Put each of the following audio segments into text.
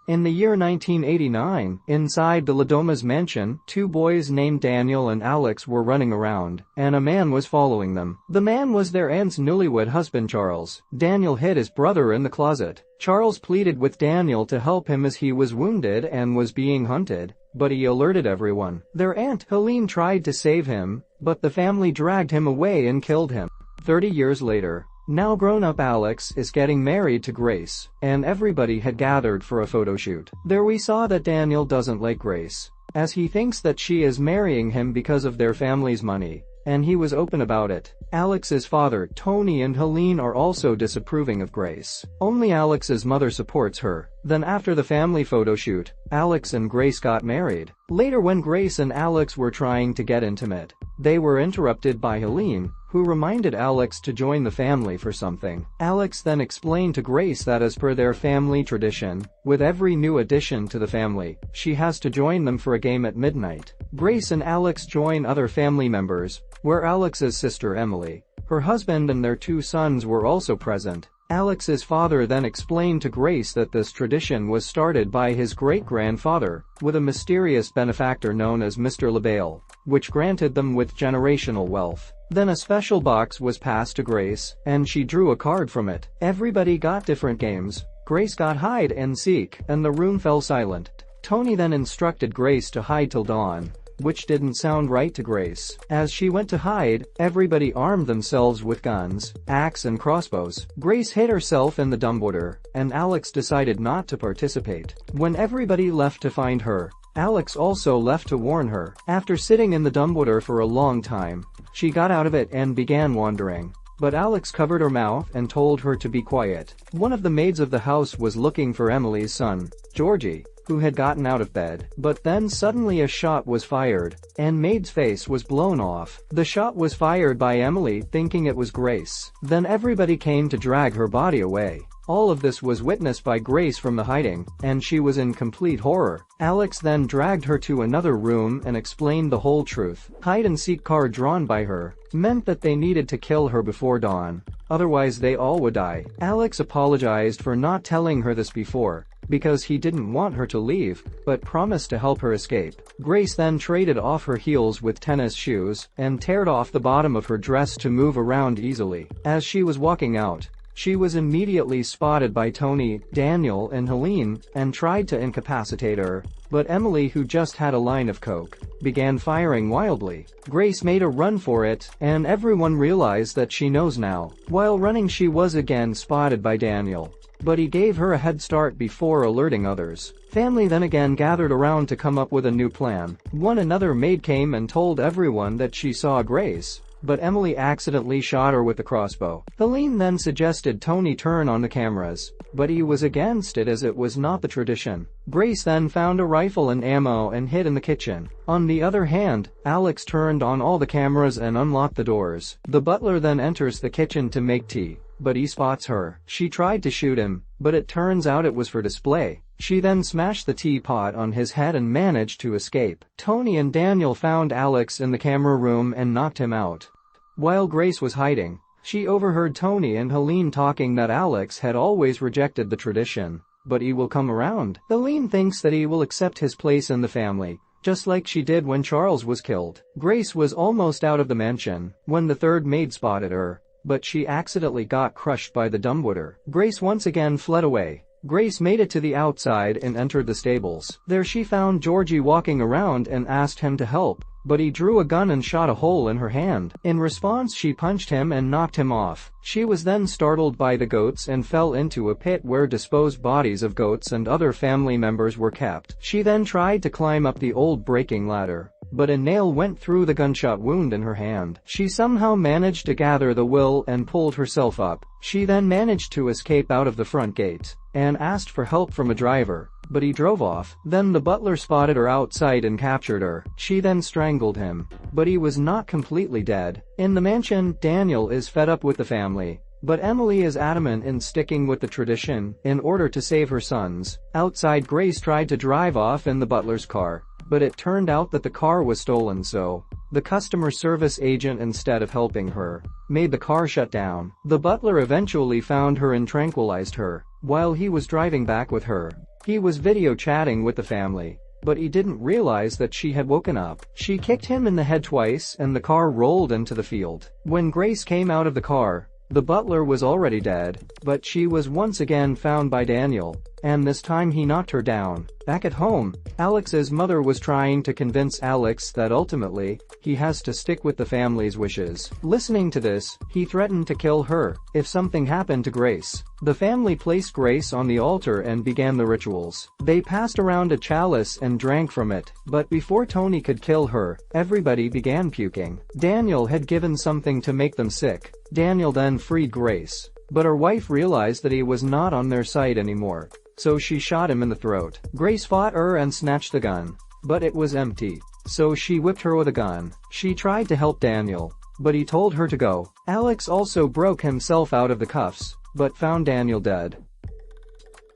In the year 1989, inside the Ladoma's mansion, two boys named Daniel and Alex were running around, and a man was following them. The man was their aunt's newlywed husband Charles. Daniel hid his brother in the closet. Charles pleaded with Daniel to help him as he was wounded and was being hunted, but he alerted everyone. Their aunt, Helene, tried to save him, but the family dragged him away and killed him. 30 years later, now grown-up Alex is getting married to Grace, and everybody had gathered for a photo shoot. There we saw that Daniel doesn't like Grace, as he thinks that she is marrying him because of their family's money, and he was open about it. Alex's father, Tony, and Helene are also disapproving of Grace. Only Alex's mother supports her. Then after the family photo shoot, Alex and Grace got married. Later, when Grace and Alex were trying to get intimate, they were interrupted by Helene, who reminded Alex to join the family for something. Alex then explained to Grace that as per their family tradition, with every new addition to the family, she has to join them for a game at midnight. Grace and Alex join other family members, where Alex's sister Emily, her husband, and their two sons were also present. Alex's father then explained to Grace that this tradition was started by his great-grandfather, with a mysterious benefactor known as Mr. LaBelle, which granted them with generational wealth. Then a special box was passed to Grace, and she drew a card from it. Everybody got different games. Grace got hide and seek, and the room fell silent. Tony then instructed Grace to hide till dawn, which didn't sound right to Grace. As she went to hide, everybody armed themselves with guns, axe and crossbows. Grace hid herself in the dumbwater, and Alex decided not to participate. When everybody left to find her, Alex also left to warn her. After sitting in the dumbwater for a long time, she got out of it and began wandering. But Alex covered her mouth and told her to be quiet. One of the maids of the house was looking for Emily's son, Georgie, who had gotten out of bed. But then suddenly a shot was fired, and maid's face was blown off. The shot was fired by Emily, thinking it was Grace. Then everybody came to drag her body away. All of this was witnessed by Grace from the hiding, and she was in complete horror. Alex then dragged her to another room and explained the whole truth. Hide-and-seek card drawn by her meant that they needed to kill her before dawn, otherwise they all would die. Alex apologized for not telling her this before, because he didn't want her to leave, but promised to help her escape. Grace then traded off her heels with tennis shoes and teared off the bottom of her dress to move around easily. As she was walking out, she was immediately spotted by Tony, Daniel, and Helene, and tried to incapacitate her, but Emily, who just had a line of coke, began firing wildly. Grace made a run for it, and everyone realized that she knows now. While running, she was again spotted by Daniel, but he gave her a head start before alerting others. Family then again gathered around to come up with a new plan. Another maid came and told everyone that she saw Grace, but Emily accidentally shot her with the crossbow. Helene then suggested Tony turn on the cameras, but he was against it as it was not the tradition. Grace then found a rifle and ammo and hid in the kitchen. On the other hand, Alex turned on all the cameras and unlocked the doors. The butler then enters the kitchen to make tea, but he spots her. She tried to shoot him, but it turns out it was for display. She then smashed the teapot on his head and managed to escape. Tony and Daniel found Alex in the camera room and knocked him out. While Grace was hiding, she overheard Tony and Helene talking that Alex had always rejected the tradition, but he will come around. Helene thinks that he will accept his place in the family, just like she did when Charles was killed. Grace was almost out of the mansion when the third maid spotted her, but she accidentally got crushed by the dumbwater. Grace once again fled away. Grace made it to the outside and entered the stables. There she found Georgie walking around and asked him to help, but he drew a gun and shot a hole in her hand. In response, she punched him and knocked him off. She was then startled by the goats and fell into a pit where disposed bodies of goats and other family members were kept. She then tried to climb up the old breaking ladder, but a nail went through the gunshot wound in her hand. She somehow managed to gather the will and pulled herself up. She then managed to escape out of the front gate and asked for help from a driver, but he drove off. Then the butler spotted her outside and captured her. She then strangled him, but he was not completely dead. In the mansion, Daniel is fed up with the family, but Emily is adamant in sticking with the tradition in order to save her sons. Outside, Grace tried to drive off in the butler's car, but it turned out that the car was stolen, so the customer service agent, instead of helping her, made the car shut down. The butler eventually found her and tranquilized her while he was driving back with her. He was video chatting with the family, but he didn't realize that she had woken up. She kicked him in the head twice and the car rolled into the field. When Grace came out of the car, the butler was already dead, but she was once again found by Daniel, and this time he knocked her down. Back at home, Alex's mother was trying to convince Alex that ultimately, he has to stick with the family's wishes. Listening to this, he threatened to kill her if something happened to Grace. The family placed Grace on the altar and began the rituals. They passed around a chalice and drank from it, but before Tony could kill her, everybody began puking. Daniel had given something to make them sick. Daniel then freed Grace, but her wife realized that he was not on their side anymore, so she shot him in the throat. Grace fought her and snatched the gun, but it was empty, so she whipped her with a gun. She tried to help Daniel, but he told her to go. Alex also broke himself out of the cuffs, but found Daniel dead.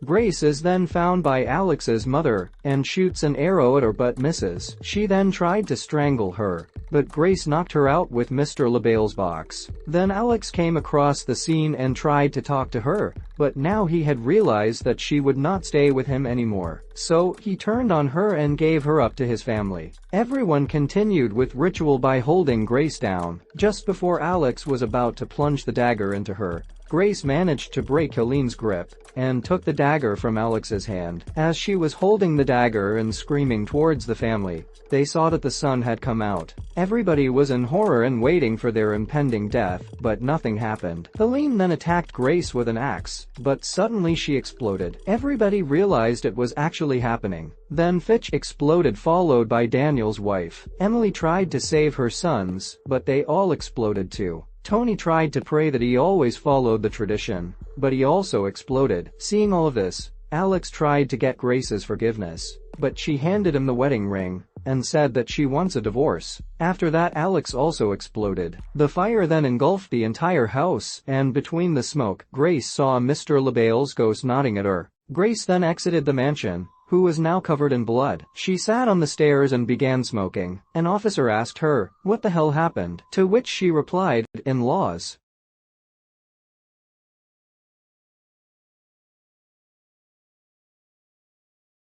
Grace is then found by Alex's mother and shoots an arrow at her but misses. She then tried to strangle her, but Grace knocked her out with Mr. LaBelle's box. Then Alex came across the scene and tried to talk to her, but now he had realized that she would not stay with him anymore. So he turned on her and gave her up to his family. Everyone continued with ritual by holding Grace down. Just before Alex was about to plunge the dagger into her, Grace managed to break Helene's grip and took the dagger from Alex's hand. As she was holding the dagger and screaming towards the family, they saw that the sun had come out. Everybody was in horror and waiting for their impending death, but nothing happened. Helene then attacked Grace with an axe, but suddenly she exploded. Everybody realized it was actually happening. Then Fitch exploded, followed by Daniel's wife. Emily tried to save her sons, but they all exploded too. Tony tried to pray that he always followed the tradition, but he also exploded. Seeing all of this, Alex tried to get Grace's forgiveness, but she handed him the wedding ring and said that she wants a divorce. After that, Alex also exploded. The fire then engulfed the entire house, and between the smoke, Grace saw Mr. LaBelle's ghost nodding at her. Grace then exited the mansion, who was now covered in blood. She sat on the stairs and began smoking. An officer asked her, "What the hell happened?" To which she replied, "In-laws."